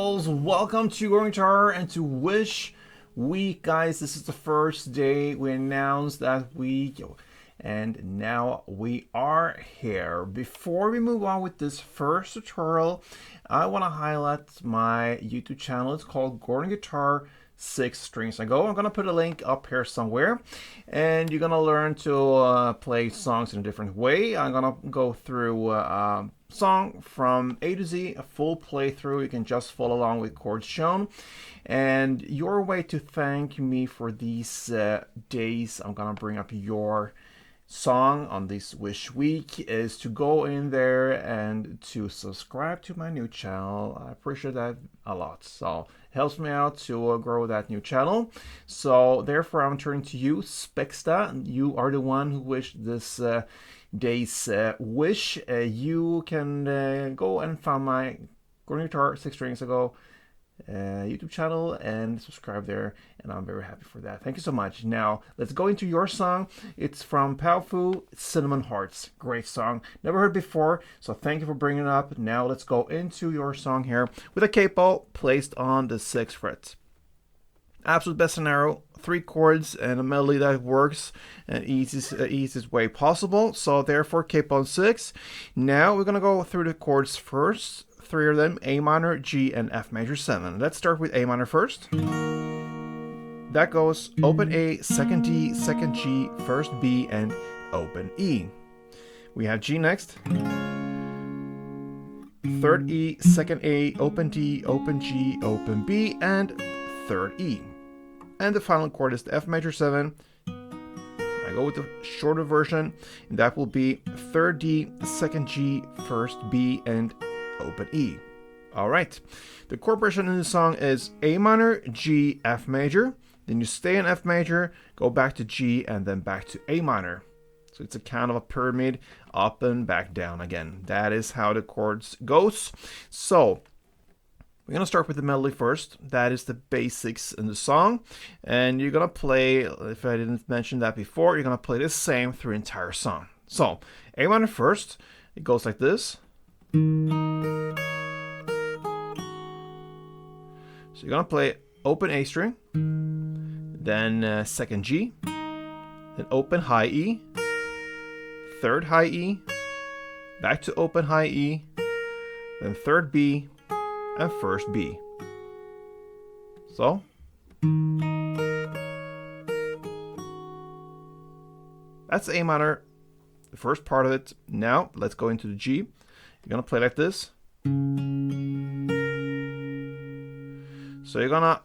peoples, welcome to Growing Guitar and to Wish Week, guys. This is the first day we announced that week, and now we are here. Before we move on with this first tutorial, I want to highlight my YouTube channel. It's called Growing Guitar 6 Strings Ago. I'm gonna put a link up here somewhere, and you're gonna learn to play songs in a different way. I'm gonna go through song from A to Z, a full playthrough. You can just follow along with chords shown. And your way to thank me for these days, I'm gonna bring up your song on this Wish Week, is to go in there and to subscribe to my new channel. I appreciate that a lot. So it helps me out to grow that new channel. So therefore I'm turning to you, Spexta. You are the one who wished this day's wish. You can go and find my Growing Guitar 6 Strings Ago YouTube channel and subscribe there, and I'm very happy for that. Thank you so much. Now let's go into your song. It's from Powfu, Cinnamon Hearts. Great song, never heard before, so thank you for bringing it up. Now let's go into your song here with a capo placed on the 6th fret. Absolute best scenario, 3 chords and a melody that works in easiest way possible. So therefore capo on 6. Now we're gonna go through the chords first. 3 of them, A minor, G, and F major 7. Let's start with A minor first. That goes open A, second D, second G, first B, and open E. We have G next. Third E, second A, open D, open G, open B, and third E. And the final chord is the F major 7. I go with the shorter version, and that will be third D, second G, first B, and open E. All right. The chord progression in the song is A minor, G, F major. Then you stay in F major, go back to G, and then back to A minor. So it's a kind of a pyramid, up and back down again. That is how the chords goes. So we're gonna start with the melody first. That is the basics in the song, and you're gonna play. If I didn't mention that before, you're gonna play the same through the entire song. So A minor first. It goes like this. So you're gonna play open A string, then second G, then open high E, third high E, back to open high E, then third B, and first B. So that's A minor, the first part of it. Now let's go into the G. You're gonna play like this. So you're gonna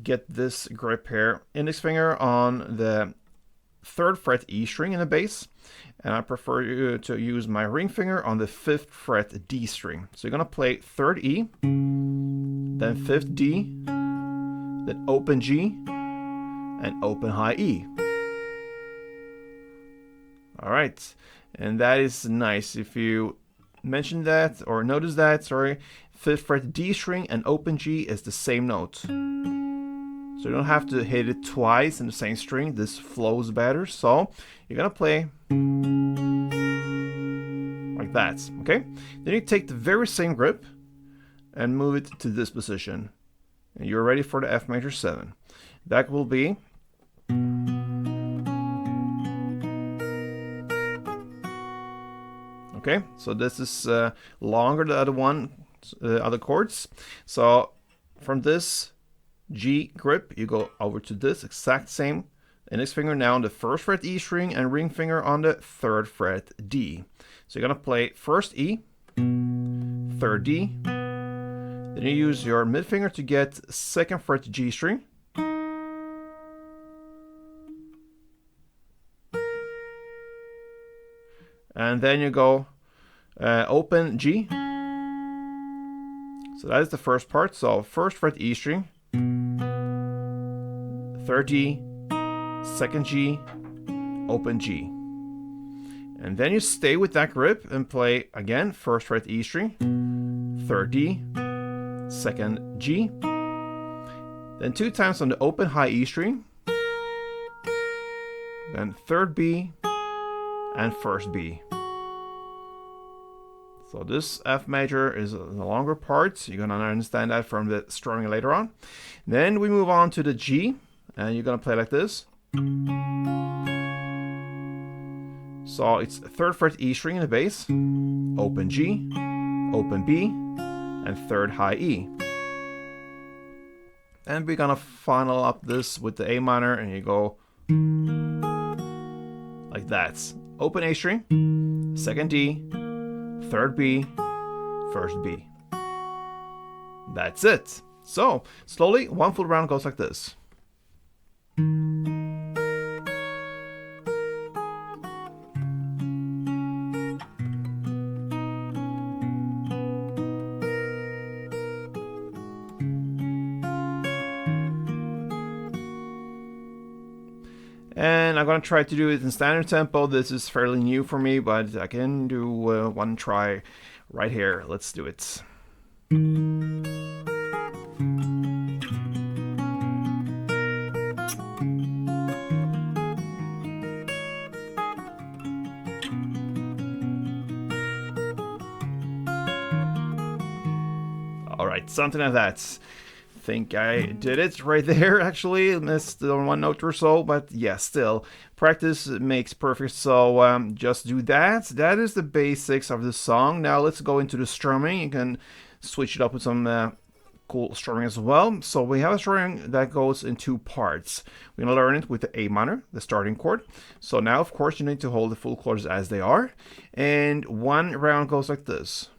get this grip here, index finger on the 3rd fret E string in the bass, and I prefer you to use my ring finger on the 5th fret D string. So you're gonna play 3rd E, then 5th D, then open G, and open high E. All right, and that is nice. If you mention that or notice that, sorry, 5th fret D string and open G is the same note. So you don't have to hit it twice in the same string. This flows better. So you're gonna play like that, okay? Then you take the very same grip and move it to this position. And you're ready for the F major 7. That will be okay, so this is longer than the other chords. So from this G grip, you go over to this exact same index finger now on the 1st fret E string and ring finger on the 3rd fret D. So you're gonna play 1st E, 3rd D, then you use your mid finger to get 2nd fret G string, and then you go open G. So that is the first part. So 1st fret E string, 3rd D, 2nd G, open G. And then you stay with that grip and play again 1st fret E string, 3rd D, 2nd G, then 2 times on the open high E string, then 3rd B, and 1st B. So this F major is the longer part. You're gonna understand that from the strumming later on. Then we move on to the G, and you're gonna play like this. So it's 3rd fret E string in the bass, open G, open B, and 3rd high E. And we're gonna final up this with the A minor, and you go like that. Open A string, 2nd D, 3rd B, 1st B. That's it. So slowly, 1 full round goes like this. And I'm going to try to do it in standard tempo. This is fairly new for me, but I can do one try right here. Let's do it. All right, something like that. Think I did it right there. Actually missed one note or so, but yeah, still practice makes perfect. So just do that. That is the basics of the song. Now let's go into the strumming. You can switch it up with some cool strumming as well. So we have a strumming that goes in 2 parts. We're gonna learn it with the A minor, the starting chord. So now of course you need to hold the full chords as they are, and 1 round goes like this.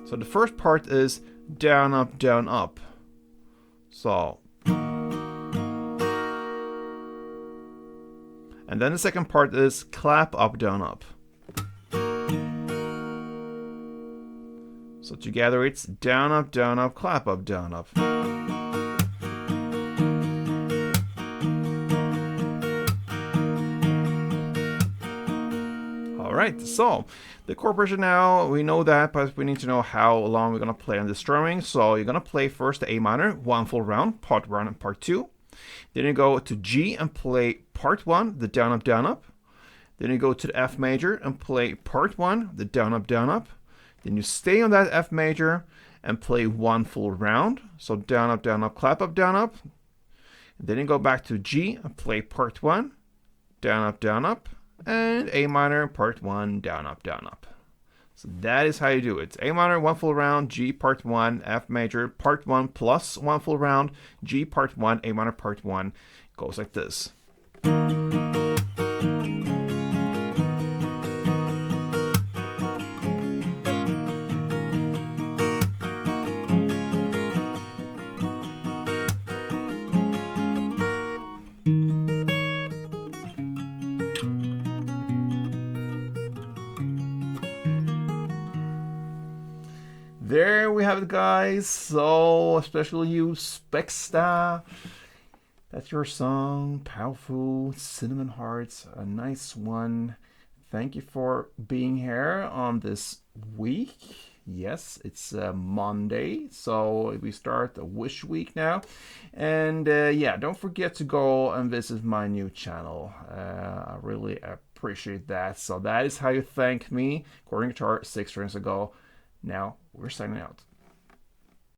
So the first part is down, up, down, up. So. And then the second part is clap, up, down, up. So together it's down, up, clap, up, down, up. Alright, so the chord progression now, we know that, but we need to know how long we're going to play on the strumming. So you're going to play first the A minor, 1 full round, part 1 and part 2. Then you go to G and play part 1, the down, up, down, up. Then you go to the F major and play part 1, the down, up, down, up. Then you stay on that F major and play 1 full round. So down, up, clap, up, down, up. Then you go back to G and play part 1, down, up. And A minor, part 1, down, up. So that is how you do it. A minor, 1 full round, G part 1, F major, part 1 plus 1 full round, G part 1, A minor, part 1. Goes like this. There we have it, guys. So, especially you, Spexta. That's your song, Powfu, Cinnamon Hearts. A nice one. Thank you for being here on this week. Yes, it's Monday, so we start the Wish Week now. And yeah, don't forget to go and visit my new channel. I really appreciate that. So that is how you thank me, Chord Guitar 6 strings ago. Now we're signing out.